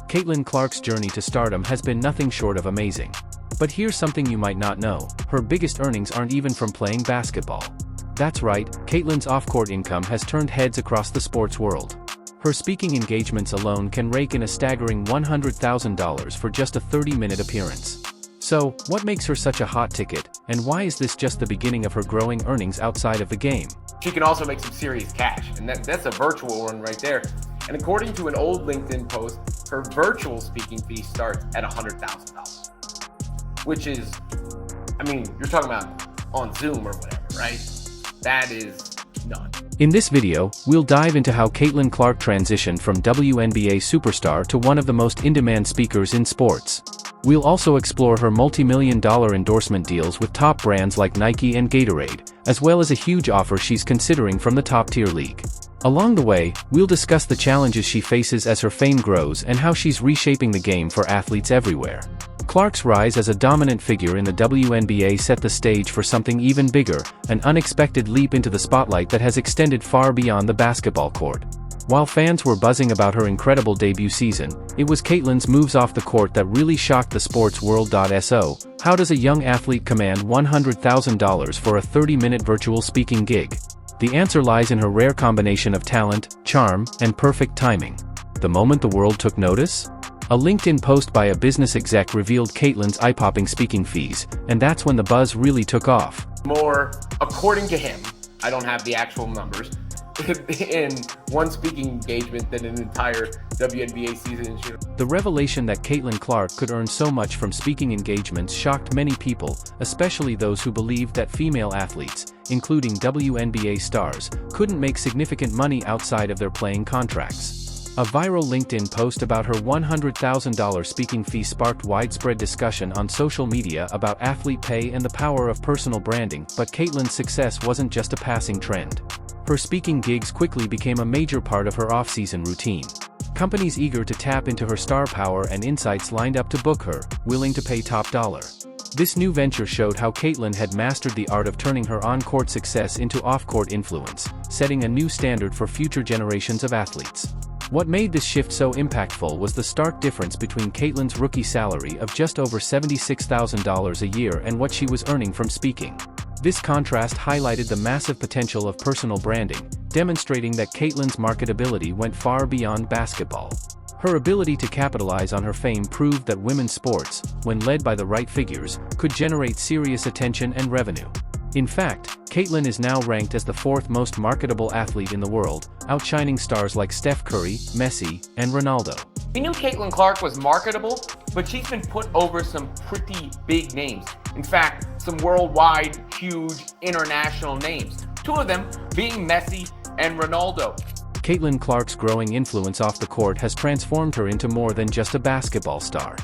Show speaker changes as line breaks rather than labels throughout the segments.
Caitlin Clark's journey to stardom has been nothing short of amazing. But here's something you might not know: her biggest earnings aren't even from playing basketball. That's right, Caitlin's off-court income has turned heads across the sports world. Her speaking engagements alone can rake in a staggering $100,000 for just a 30-minute appearance. So, what makes her such a hot ticket, and why is this just the beginning of her growing earnings outside of the game?
She can also make some serious cash, and that's a virtual one right there. And according to an old LinkedIn post, her virtual speaking fee starts at $100,000, which is, I mean, you're talking about on Zoom or whatever, right? That is nuts.
In this video, we'll dive into how Caitlin Clark transitioned from WNBA superstar to one of the most in-demand speakers in sports. We'll also explore her multi-million-dollar endorsement deals with top brands like Nike and Gatorade, as well as a huge offer she's considering from the top-tier league. Along the way, we'll discuss the challenges she faces as her fame grows and how she's reshaping the game for athletes everywhere. Clark's rise as a dominant figure in the WNBA set the stage for something even bigger, an unexpected leap into the spotlight that has extended far beyond the basketball court. While fans were buzzing about her incredible debut season, it was Caitlin's moves off the court that really shocked the sports world. So, how does a young athlete command $100,000 for a 30-minute virtual speaking gig? The answer lies in her rare combination of talent, charm, and perfect timing. The moment the world took notice? A LinkedIn post by a business exec revealed Caitlin's eye-popping speaking fees, and that's when the buzz really took off.
More, according to him, I don't have the actual numbers, in one speaking engagement than an entire WNBA season.
The revelation that Caitlin Clark could earn so much from speaking engagements shocked many people, especially those who believed that female athletes, including WNBA stars, couldn't make significant money outside of their playing contracts. A viral LinkedIn post about her $100,000 speaking fee sparked widespread discussion on social media about athlete pay and the power of personal branding, but Caitlin's success wasn't just a passing trend. Her speaking gigs quickly became a major part of her off-season routine. Companies eager to tap into her star power and insights lined up to book her, willing to pay top dollar. This new venture showed how Caitlin had mastered the art of turning her on-court success into off-court influence, setting a new standard for future generations of athletes. What made this shift so impactful was the stark difference between Caitlin's rookie salary of just over $76,000 a year and what she was earning from speaking. This contrast highlighted the massive potential of personal branding, demonstrating that Caitlin's marketability went far beyond basketball. Her ability to capitalize on her fame proved that women's sports, when led by the right figures, could generate serious attention and revenue. In fact, Caitlin is now ranked as the fourth most marketable athlete in the world, outshining stars like Steph Curry, Messi, and Ronaldo.
We knew Caitlin Clark was marketable, but she's been put over some pretty big names. In fact, some worldwide, huge, international names. Two of them being Messi and Ronaldo.
Caitlin Clark's growing influence off the court has transformed her into more than just a basketball star.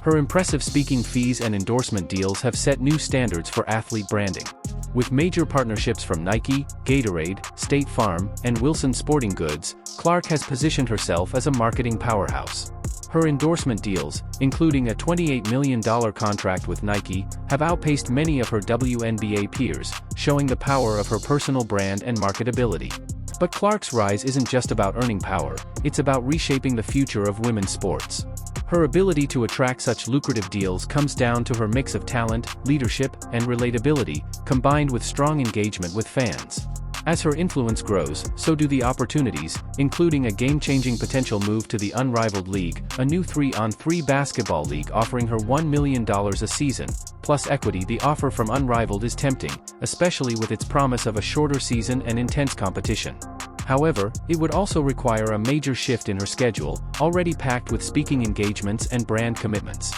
Her impressive speaking fees and endorsement deals have set new standards for athlete branding. With major partnerships from Nike, Gatorade, State Farm, and Wilson Sporting Goods, Clark has positioned herself as a marketing powerhouse. Her endorsement deals, including a $28 million contract with Nike, have outpaced many of her WNBA peers, showing the power of her personal brand and marketability. But Clark's rise isn't just about earning power, it's about reshaping the future of women's sports. Her ability to attract such lucrative deals comes down to her mix of talent, leadership, and relatability, combined with strong engagement with fans. As her influence grows, so do the opportunities, including a game-changing potential move to the Unrivaled League, a new 3-on-3 basketball league offering her $1 million a season, plus equity. The offer from Unrivaled is tempting, especially with its promise of a shorter season and intense competition. However, it would also require a major shift in her schedule, already packed with speaking engagements and brand commitments.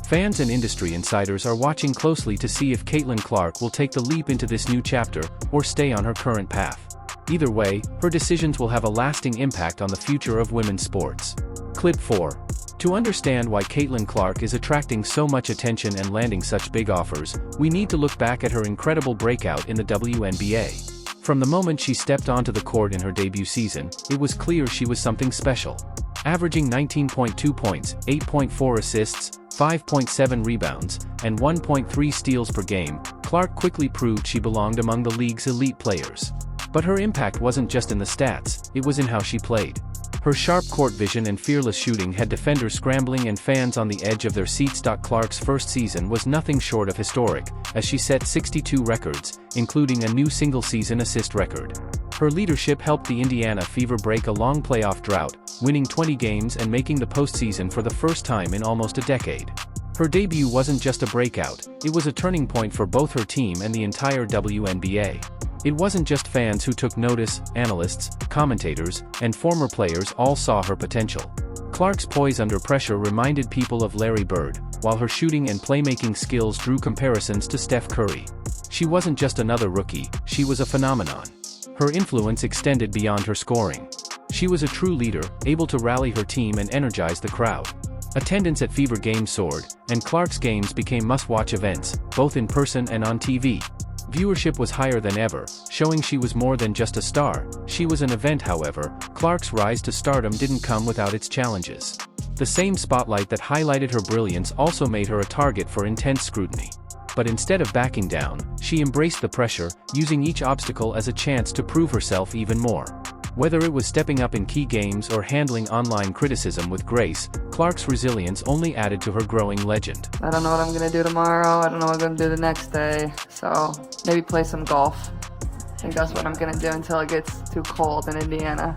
Fans and industry insiders are watching closely to see if Caitlin Clark will take the leap into this new chapter, or stay on her current path. Either way, her decisions will have a lasting impact on the future of women's sports. Clip 4. To understand why Caitlin Clark is attracting so much attention and landing such big offers, we need to look back at her incredible breakout in the WNBA. From the moment she stepped onto the court in her debut season, it was clear she was something special. Averaging 19.2 points, 8.4 assists, 5.7 rebounds, and 1.3 steals per game, Clark quickly proved she belonged among the league's elite players. But her impact wasn't just in the stats, it was in how she played. Her sharp court vision and fearless shooting had defenders scrambling and fans on the edge of their seats. Clark's first season was nothing short of historic, as she set 62 records, including a new single-season assist record. Her leadership helped the Indiana Fever break a long playoff drought, winning 20 games and making the postseason for the first time in almost a decade. Her debut wasn't just a breakout, it was a turning point for both her team and the entire WNBA. It wasn't just fans who took notice, analysts, commentators, and former players all saw her potential. Clark's poise under pressure reminded people of Larry Bird, while her shooting and playmaking skills drew comparisons to Steph Curry. She wasn't just another rookie, she was a phenomenon. Her influence extended beyond her scoring. She was a true leader, able to rally her team and energize the crowd. Attendance at Fever games soared, and Clark's games became must-watch events, both in person and on TV. Viewership was higher than ever, showing she was more than just a star. She was an event. However, Clark's rise to stardom didn't come without its challenges. The same spotlight that highlighted her brilliance also made her a target for intense scrutiny. But instead of backing down, she embraced the pressure, using each obstacle as a chance to prove herself even more. Whether it was stepping up in key games or handling online criticism with grace, Clark's resilience only added to her growing legend.
I don't know what I'm going to do tomorrow. I don't know what I'm going to do the next day. So maybe play some golf. I think that's what I'm going to do until it gets too cold in Indiana.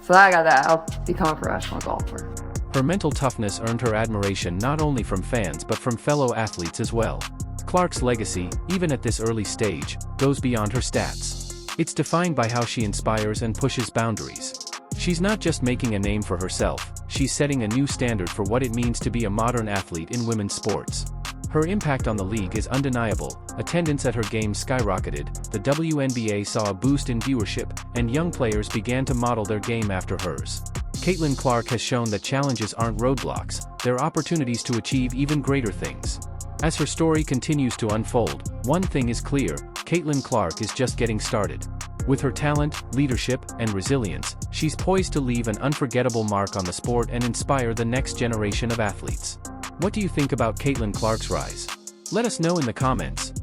So I got that. I'll become a professional golfer.
Her mental toughness earned her admiration not only from fans but from fellow athletes as well. Clark's legacy, even at this early stage, goes beyond her stats. It's defined by how she inspires and pushes boundaries. She's not just making a name for herself, she's setting a new standard for what it means to be a modern athlete in women's sports. Her impact on the league is undeniable. Attendance at her games skyrocketed, the WNBA saw a boost in viewership, and young players began to model their game after hers. Caitlin Clark has shown that challenges aren't roadblocks, they're opportunities to achieve even greater things. As her story continues to unfold, one thing is clear: Caitlin Clark is just getting started. With her talent, leadership, and resilience, she's poised to leave an unforgettable mark on the sport and inspire the next generation of athletes. What do you think about Caitlin Clark's rise? Let us know in the comments.